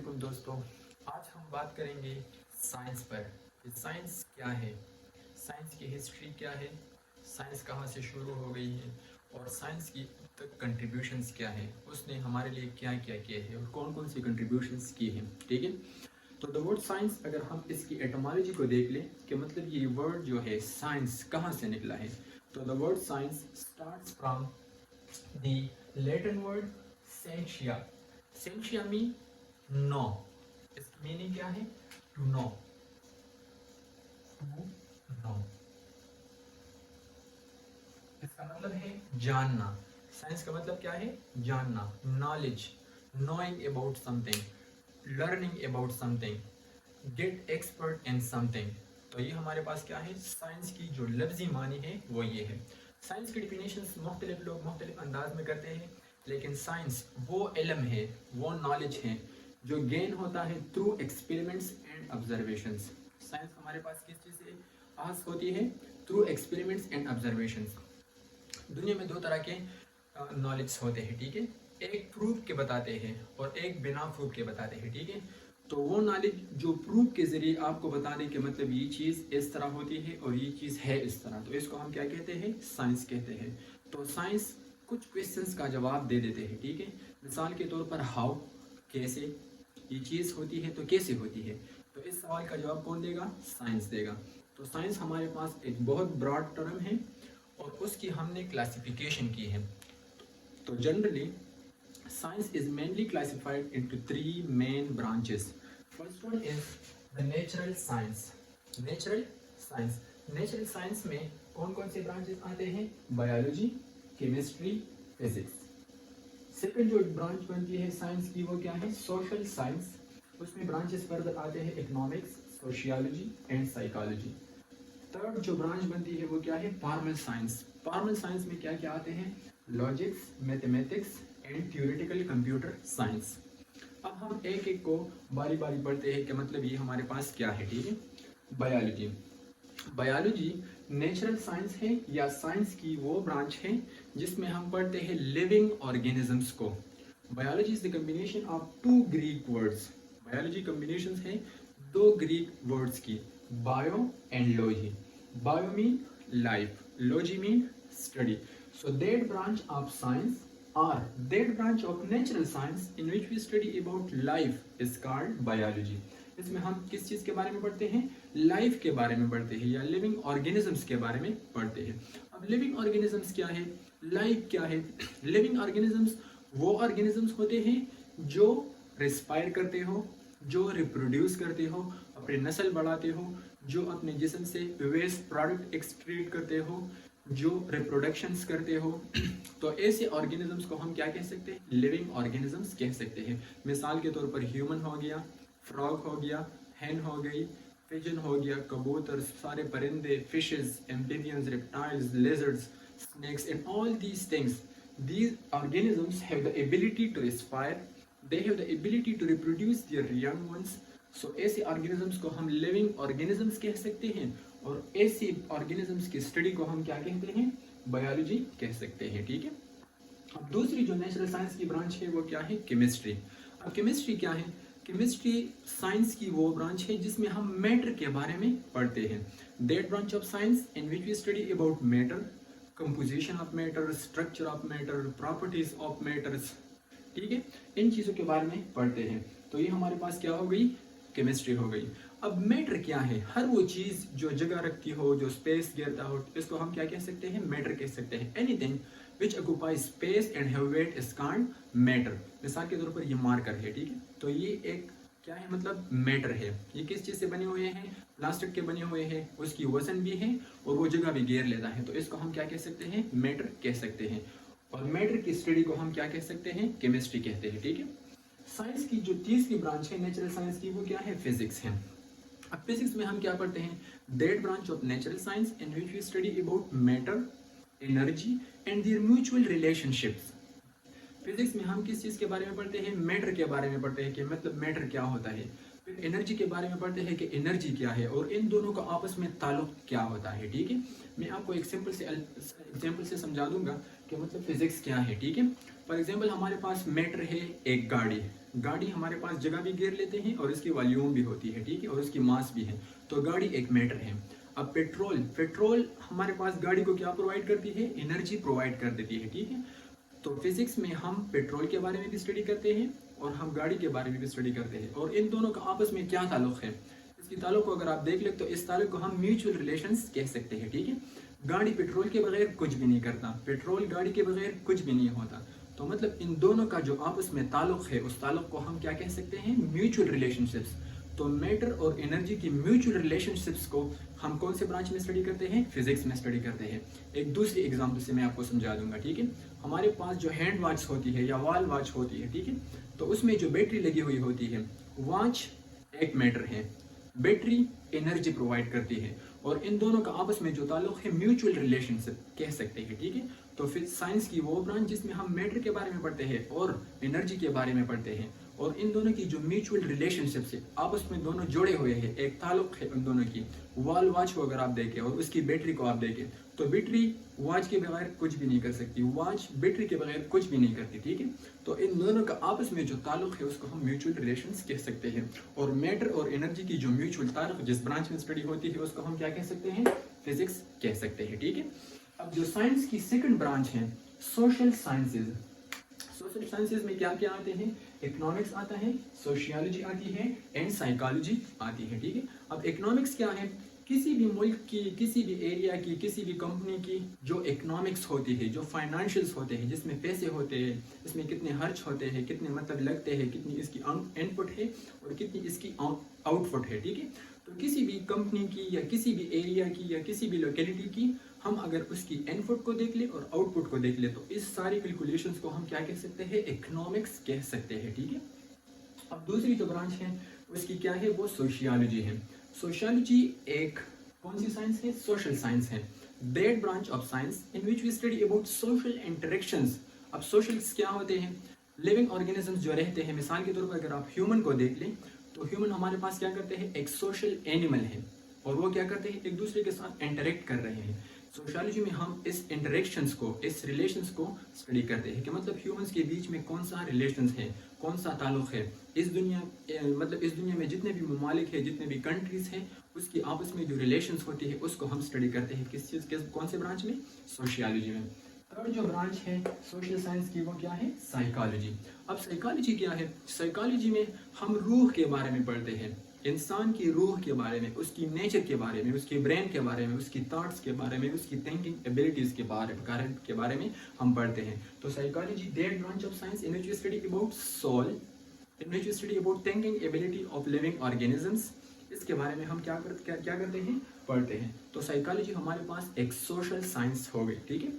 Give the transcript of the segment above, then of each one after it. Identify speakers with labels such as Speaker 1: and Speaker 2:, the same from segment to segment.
Speaker 1: वालेकुम दोस्तों, आज हम बात करेंगे साइंस पर कि साइंस क्या है, साइंस की हिस्ट्री क्या है, साइंस कहाँ से शुरू हो गई है और साइंस की अब तक कंट्रीब्यूशंस क्या है, उसने हमारे लिए क्या क्या किया है और कौन कौन सी कंट्रीब्यूशंस की हैं। ठीक है, तो द वर्ड साइंस अगर हम इसकी एटोमोलॉजी को देख लें कि मतलब ये वर्ड जो है साइंस कहाँ से निकला है, तो the word science starts from the Latin word scientia. Scientia mean know, इसकी मीनिंग क्या है? टू नो, टू नो, इसका मतलब है जानना। साइंस का मतलब क्या है? जानना, knowledge, knowing about something, learning about something, get expert in something. तो ये हमारे पास क्या है? साइंस की जो लफ्जी मानी है वो ये है। साइंस की डिफिनेशंस मुख्तलिफ लोग मुख्तलिफ अंदाज में करते हैं, लेकिन साइंस वो इल्म है, वो नॉलेज है जो गेन होता है through experiments and observations. Science हमारे पास किस चीज़ से हासिल होती है? Through experiments and observations. दुनिया में दो तरह के नॉलेज होते हैं, ठीक है, एक प्रूफ के बताते हैं और एक बिना प्रूफ के बताते हैं। ठीक है, तो वो नॉलेज जो प्रूफ के जरिए आपको बता दें कि मतलब ये चीज़ इस तरह होती है और ये चीज़ है इस तरह, तो इसको हम क्या कहते हैं? साइंस कहते हैं। तो साइंस कुछ क्वेश्चंस का जवाब दे देते हैं। ठीक है, मिसाल के तौर पर हाउ, कैसे ये चीज़ होती है, तो कैसे होती है, तो इस सवाल का जवाब कौन देगा? साइंस देगा। तो साइंस हमारे पास एक बहुत ब्रॉड टर्म है और उसकी हमने क्लासिफिकेशन की है। तो generally science is mainly classified into three main branches. First one is the natural science. Natural science. Natural science में कौन कौन से ब्रांचेस आते हैं? Biology, chemistry, physics. सेकंड जो ब्रांच बनती है साइंस की वो क्या है? Social science. उसमें ब्रांचेस फर्दर आते हैं economics, sociology and psychology. Third जो ब्रांच बनती है वो क्या है? Formal science. फॉर्मल साइंस में क्या क्या आते हैं? Logics, mathematics and theoretical computer science. अब हम एक एक को बारी बारी पढ़ते हैं कि मतलब ये हमारे पास क्या है। ठीक है, बायोलॉजी। बायोलॉजी नेचुरल साइंस है या साइंस की वो ब्रांच है जिसमें हम पढ़ते हैं लिविंग ऑर्गेनिजम्स को। Biology is the combination of two Greek words. Biology combination है दो ग्रीक वर्ड्स की, bio and logy. Bio mean life, logy mean study. So that branch of science or that branch of natural science in which we study about life is called biology. इसमें हम किस चीज़ के बारे में पढ़ते हैं? Life के बारे में पढ़ते हैं या लिविंग ऑर्गेनिजम्स के बारे में पढ़ते हैं। अब लिविंग ऑर्गेनिजम्स क्या है? लाइफ क्या है? लिविंग ऑर्गेनिजम्स वो ऑर्गेनिजम्स होते हैं जो रिस्पायर करते हो, जो रिप्रोड्यूस करते हो, अपनी नस्ल बढ़ाते हो, जो अपने जिस्म से वेस्ट प्रोडक्ट एक्सट्रीट करते हो, जो रिप्रोडक्शंस करते हो। तो ऐसे ऑर्गेनिजम्स को हम क्या कह सकते हैं? लिविंग ऑर्गेनिजम्स कह सकते हैं। मिसाल के तौर पर ह्यूमन हो गया, फ्रॉग हो गया, हैन हो गई, पिजन हो गया, कबूतर, सारे परिंदे, fishes, amphibians, reptiles, lizards, snakes and all these things, these organisms have the ability to respire, they have the ability to reproduce their young ones. So ऐसे ऑर्गेनिजम्स को हम लिविंग ऑर्गेनिजम्स कह सकते हैं और ऐसे ऑर्गेनिजम्स की स्टडी को हम क्या कहते हैं? बायोलॉजी कह सकते हैं। ठीक है, अब दूसरी जो नेचुरल साइंस की ब्रांच है वो क्या है? केमिस्ट्री। अब केमिस्ट्री क्या है? केमिस्ट्री साइंस की वो ब्रांच है जिसमें हम मैटर के बारे में पढ़ते हैं। That branch of science in which we study about matter, composition of matter, structure of matter, properties of matters. ठीक है, इन चीज़ों के बारे में पढ़ते हैं। तो ये हमारे पास क्या हो गई? केमिस्ट्री हो गई। अब मैटर क्या है? हर वो चीज़ जो जगह रखती हो, जो स्पेस घेरता हो, इसको हम क्या कह सकते हैं? मैटर कह सकते हैं। Anything which occupies space and have weight is called matter. मिसाल के तौर पर ये मार्कर है, ठीक है, तो ये एक क्या है? मतलब मैटर है। ये किस चीज़ से बने हुए हैं? प्लास्टिक के बने हुए हैं, उसकी वजन भी है और वो जगह भी घेर लेता है, तो इसको हम क्या कह सकते हैं? मैटर कह सकते हैं। और मैटर की स्टडी को हम क्या कह सकते हैं? केमिस्ट्री कहते हैं। ठीक है, साइंस की जो तीसरी ब्रांच है नेचुरल साइंस की वो क्या है? फिजिक्स है। अब फिजिक्स में हम क्या पढ़ते हैं? That branch of natural science in which we study about matter, energy and their mutual relationships. Physics में हम किस चीज़ के बारे में पढ़ते हैं? मैटर के बारे में पढ़ते हैं कि मतलब मैटर क्या होता है। फिर एनर्जी के बारे में पढ़ते हैं कि एनर्जी क्या है और इन दोनों का आपस में ताल्लुक क्या होता है। ठीक है, मैं आपको एक एग्जाम्पल से समझा दूंगा कि मतलब फिजिक्स क्या है। ठीक है, फॉर एग्जाम्पल हमारे पास मैटर है एक गाड़ी, गाड़ी हमारे पास जगह भी घेर लेते हैं और इसकी वॉल्यूम भी होती है, ठीक है, और इसकी मास भी है, तो गाड़ी एक मैटर है। अब पेट्रोल हमारे पास गाड़ी को क्या प्रोवाइड करती है, एनर्जी प्रोवाइड कर देती है, ठीक है। तो फिजिक्स में हम पेट्रोल के बारे में भी स्टडी करते हैं और हम गाड़ी के बारे में भी स्टडी करते हैं, और इन दोनों का आपस में क्या ताल्लुक है, इसकी ताल्लुक को अगर आप देख ले तो इस ताल्लुक को हम म्यूचुअल रिलेशंस कह सकते हैं, ठीक है। गाड़ी पेट्रोल के बगैर कुछ भी नहीं करता, पेट्रोल गाड़ी के बगैर कुछ भी नहीं होता, तो मतलब इन दोनों का जो आपस में ताल्लुक है उस ताल्लुक को हम क्या कह सकते हैं, म्यूचुअल रिलेशनशिप्स। तो मैटर और एनर्जी की म्यूचुअल रिलेशनशिप्स को हम कौन से ब्रांच में स्टडी करते हैं, फिजिक्स में स्टडी करते हैं। एक दूसरी एग्जाम्पल से मैं आपको समझा दूंगा, ठीक है। हमारे पास जो हैंड वॉच होती है या वॉल वॉच होती है, ठीक है, तो उसमें जो बैटरी लगी हुई होती है, वॉच एक मैटर है, बैटरी एनर्जी प्रोवाइड करती है, और इन दोनों का आपस में जो ताल्लुक है म्यूचुअल रिलेशनशिप कह सकते हैं, ठीक है। तो फिर साइंस की वो ब्रांच जिसमें हम मैटर के बारे में पढ़ते हैं और एनर्जी के बारे में पढ़ते हैं, और इन दोनों की जो म्यूचुअल रिलेशनशिप से आपस में दोनों जुड़े हुए हैं, एक ताल्लुक है उन दोनों की। वॉल वॉच को अगर आप देखें और उसकी बैटरी को आप देखें, तो बैटरी वॉच के बगैर कुछ भी नहीं कर सकती, वॉच बैटरी के बगैर कुछ भी नहीं करती, ठीक है। तो इन दोनों का आपस में जो ताल्लुक है उसको हम म्यूचुअल रिलेशंस कह सकते हैं, और मैटर और एनर्जी की जो म्यूचुअल ताल्लुक जिस ब्रांच में स्टडी होती है उसको हम क्या कह सकते हैं, फिजिक्स कह सकते हैं, ठीक है। अब जो साइंस की सेकंड ब्रांच है सोशल साइंसेज, सोशल साइंसेज में क्या क्या आते हैं, इकोनॉमिक्स आता है, सोशियोलॉजी आती है एंड साइकोलॉजी आती है, ठीक है। अब इकोनॉमिक्स क्या है, किसी भी मुल्क की, किसी भी एरिया की, किसी भी कंपनी की जो इकोनॉमिक्स होती है, जो फाइनेंशियल्स होते हैं, जिसमें पैसे होते हैं, इसमें कितने खर्च होते हैं, कितने मतलब लगते हैं, कितनी इसकी इनपुट है और कितनी इसकी आउटपुट है, ठीक है। तो किसी भी कंपनी की या किसी भी एरिया की या किसी भी लोकेलिटी की हम अगर उसकी इनपुट को देख ले और आउटपुट को देख ले तो इस सारी कैलकुलेशंस को हम क्या कह सकते हैं, इकोनॉमिक्स कह सकते हैं, ठीक है। अब दूसरी जो ब्रांच है उसकी क्या है, वो सोशियोलॉजी है। सोशियोलॉजी एक कौन सी साइंस है, सोशल साइंस है, that branch of science in which we study about social interactions. अब सोशल्स क्या होते हैं, लिविंग ऑर्गेनिजम्स जो रहते हैं, मिसाल के तौर पर अगर आप ह्यूमन को देख लें तो ह्यूमन हमारे पास क्या करते हैं, एक सोशल एनिमल है, और वो क्या करते हैं, एक दूसरे के साथ इंटरेक्ट कर रहे हैं। सोशियोलॉजी में हम इस इंटरेक्शंस को, इस रिलेशंस को स्टडी करते हैं कि मतलब ह्यूमंस के बीच में कौन सा रिलेशंस है, कौन सा ताल्लुक है। इस दुनिया मतलब इस दुनिया में जितने भी ममालिक है, जितने भी कंट्रीज हैं, उसकी आपस में जो रिलेशंस होती है उसको हम स्टडी करते हैं, किस चीज़ के, कौन से ब्रांच में, सोशियोलॉजी में। थर्ड जो ब्रांच है सोशल साइंस की वो क्या है, साइकोलॉजी। अब साइकोलॉजी क्या है, साइकोलॉजी में हम रूह के बारे में पढ़ते हैं, इंसान की रूह के बारे में, उसकी नेचर के बारे में, उसके ब्रेन के बारे में, उसकी थॉट्स के बारे में, उसकी थिंकिंग एबिलिटीज के बारे में हम पढ़ते हैं। तो psychology that branch of science in which we study about soul, in which we study about thinking ability of living organisms, इसके बारे में हम क्या करते हैं, पढ़ते हैं। तो साइकोलॉजी हमारे पास एक सोशल साइंस हो गई, ठीक है।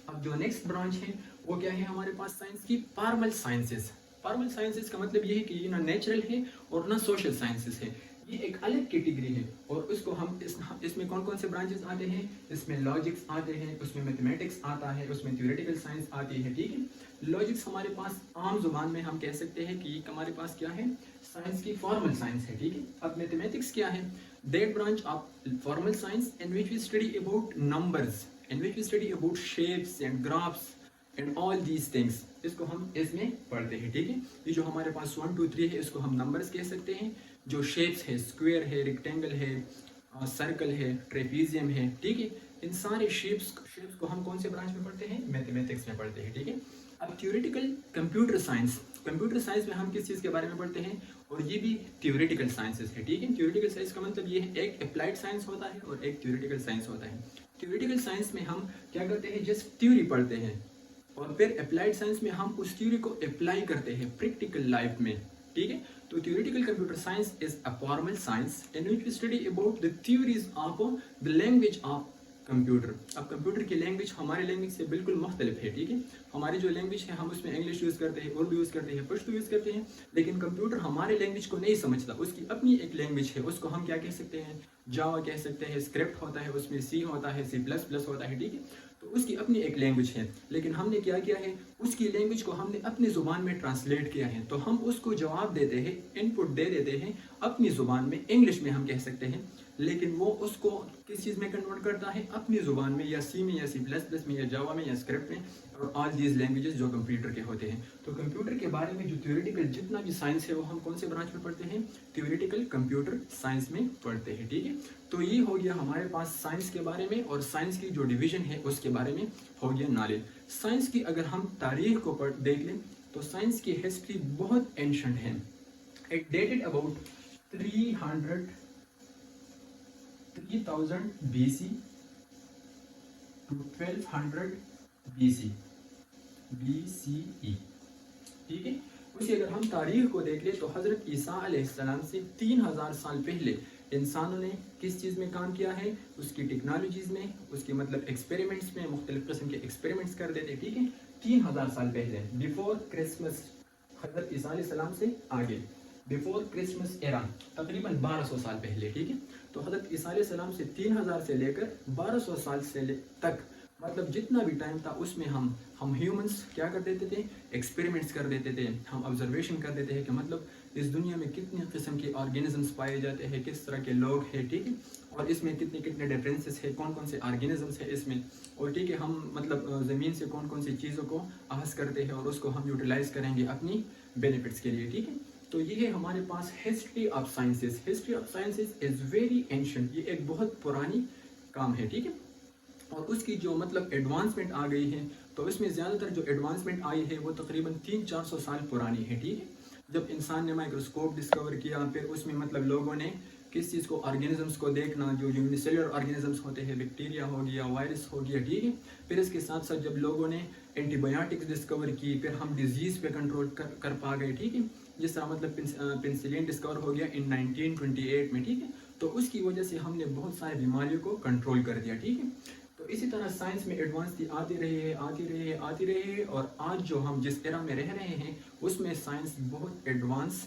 Speaker 1: अब जो नेक्स्ट ब्रांच है वो क्या है हमारे पास साइंस की, फॉर्मल साइंसेस। फॉर्मल साइंसेस का मतलब ये है कि ये ना नेचुरल है और ना सोशल साइंसेस है, ये एक अलग कैटेगरी है, और उसको हम इसमें कौन कौन से ब्रांचेस आते हैं, इसमें लॉजिक्स आते हैं, उसमें मैथमेटिक्स आता है, उसमें थ्योरेटिकल साइंस आती है, ठीक है। लॉजिक्स हमारे पास आम जुबान में हम कह सकते हैं कि हमारे पास क्या है, साइंस की फॉर्मल साइंस है, ठीक है। अब मैथमेटिक्स क्या है, that branch of formal science in which we study about numbers, in which we study about shapes and graphs and all these things, इसको हम इसमें पढ़ते हैं, ठीक है। ये जो हमारे पास 1 2 3 है इसको हम नंबर्स कह सकते हैं, जो शेप्स है, स्क्वायर है, रेक्टेंगल है, सर्कल है, ट्रेपीजियम है, ठीक है। इन सारे शेप्स को हम कौन से ब्रांच में पढ़ते हैं, मैथमेटिक्स में पढ़ते हैं, ठीक है। अब theoretical computer science, computer science में हम किस चीज़ के बारे में पढ़ते हैं, और ये भी थ्योरेटिकल साइंसेस है, ठीक है। थ्योरेटिकल साइंस का मतलब ये है, एक अप्लाइड साइंस होता है और एक थ्योरेटिकल साइंस होता है। थ्योरेटिकल साइंस में हम क्या करते हैं, जस्ट थ्योरी पढ़ते हैं, और फिर अप्लाइड साइंस में हम उस थ्योरी को अप्लाई करते हैं प्रैक्टिकल लाइफ में, ठीक है। तो theoretical computer science is a formal science in which we study about the theories of the language of computer. अब कंप्यूटर की लैंग्वेज हमारे लैंग्वेज से बिल्कुल मुख्तलिफ है, ठीक है। हमारी जो लैंग्वेज है हम उसमें इंग्लिश यूज़ करते हैं, उर्दू यूज़ करते हैं, पश्तो यूज़ करते हैं, लेकिन कंप्यूटर हमारे लैंग्वेज को नहीं समझता, उसकी अपनी एक लैंग्वेज है, उसको हम क्या कह सकते हैं, जावा कह सकते हैं, स्क्रिप्ट होता है, उसमें सी होता है, C++ होता है, ठीक है। तो उसकी अपनी एक लैंग्वेज है, लेकिन हमने क्या किया है, उसकी लैंग्वेज को हमने अपनी ज़ुबान में ट्रांसलेट किया है, तो हम उसको जवाब देते हैं, इनपुट दे देते हैं अपनी ज़ुबान में, इंग्लिश में हम कह सकते हैं, لیکن وہ اس کو کس چیز میں کنورٹ کرتا ہے؟ اپنی زبان میں، یا سی میں، یا سی پلس پلس میں، یا جاوا میں، یا اسکرپٹ میں، اور آل دیز لینگویجز جو کمپیوٹر کے ہوتے ہیں. تو کمپیوٹر کے بارے میں جو تھیوریٹیکل جتنا بھی سائنس ہے وہ ہم کون سے برانچ میں پڑھتے ہیں؟ تھیوریٹیکل کمپیوٹر سائنس میں پڑھتے ہیں. ٹھیک ہے، تو یہ ہو گیا ہمارے پاس سائنس کے بارے میں، اور سائنس کی جو ڈویژن ہے اس کے بارے میں ہو گیا نالج. سائنس کی اگر ہم تاریخ کو دیکھ لیں تو سائنس کی ہسٹری بہت اینشنٹ ہے. It dated about 3000 BC to 1200 BCE. ٹھیک ہے، اسی اگر ہم تاریخ کو دیکھ لیں تو حضرت عیسیٰ علیہ السلام سے 3000 سال پہلے انسانوں نے کس چیز میں کام کیا ہے؟ اس کی ٹیکنالوجیز میں، اس کی مطلب ایکسپیریمنٹس میں، مختلف قسم کے ایکسپیریمنٹس کر دیتے. ٹھیک ہے، 3000 سال پہلے، بیفور کرسمس، حضرت عیسیٰ علیہ السلام سے آگے، بیفور کرسمس ایرا، تقریباً 1200 سال پہلے. ٹھیک ہے، تو حضرت عیسیٰ علیہ السلام سے 3000 سے لے کر 1200 سال سے تک مطلب جتنا بھی ٹائم تھا اس میں ہم ہیومنس کیا کر دیتے تھے؟ ایکسپیریمنٹس کر دیتے تھے. ہم آبزرویشن کر دیتے ہیں کہ مطلب اس دنیا میں کتنے قسم کے آرگینزمس پائے جاتے ہیں، کس طرح کے لوگ ہیں. ٹھیک ہے، اور اس میں کتنے ڈفرینسز ہیں، کون کون سے آرگینزمس ہیں اس میں. اور ٹھیک ہے، ہم مطلب زمین سے کون کون سی چیزوں کو اخذ کرتے ہیں اور اس کو ہم یوٹیلائز کریں گے اپنی بینیفٹس کے لیے. ٹھیک ہے، تو یہ ہے ہمارے پاس history of sciences. History of sciences is very ancient, یہ ایک بہت پرانی کام ہے. ٹھیک ہے، اور اس کی جو مطلب ایڈوانسمنٹ آ گئی ہے تو اس میں زیادہ تر جو ایڈوانسمنٹ آئی ہے وہ تقریباً 300-400 سال پرانی ہے. ٹھیک ہے، جب انسان نے مائکروسکوپ ڈسکور کیا، پھر اس میں مطلب لوگوں نے کس چیز کو، آرگینزمس کو دیکھنا، جو یونیسیلولر آرگینزمس ہوتے ہیں، بیکٹیریا ہو گیا، وائرس ہو گیا. ٹھیک ہے، پھر اس کے ساتھ ساتھ جب لوگوں نے اینٹی بایوٹکس ڈسکور کی، پھر ہم ڈیزیز پہ کنٹرول کر پا گئے. ٹھیک ہے، جس طرح مطلب پنسلین ڈسکور ہو گیا ان 1928 میں. ٹھیک ہے، تو اس کی وجہ سے ہم نے بہت سارے بیماریوں کو کنٹرول کر دیا. ٹھیک ہے، تو اسی طرح سائنس میں ایڈوانس آتی رہی ہے، اور آج جو ہم جس ایرا میں رہ رہے ہیں اس میں سائنس بہت ایڈوانس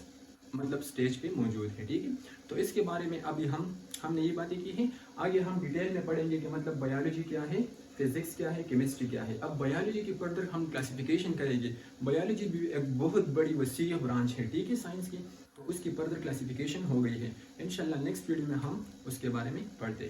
Speaker 1: مطلب سٹیج پہ موجود ہے. ٹھیک ہے، تو اس کے بارے میں ابھی ہم نے یہ باتیں کی ہیں. آگے ہم ڈیٹیل میں پڑھیں گے کہ مطلب بایولوجی کیا ہے، فزکس کیا ہے، کیمسٹری کیا ہے. اب بایولوجی کی فردر ہم کلاسیفیکیشن کریں گے. بایولوجی بھی ایک بہت بڑی وسیع برانچ ہے. ٹھیک ہے، سائنس کی، تو اس کی فردر کلاسیفیکیشن ہو گئی ہے. انشاءاللہ نیکسٹ ویڈیو میں ہم اس کے بارے میں پڑھتے ہیں.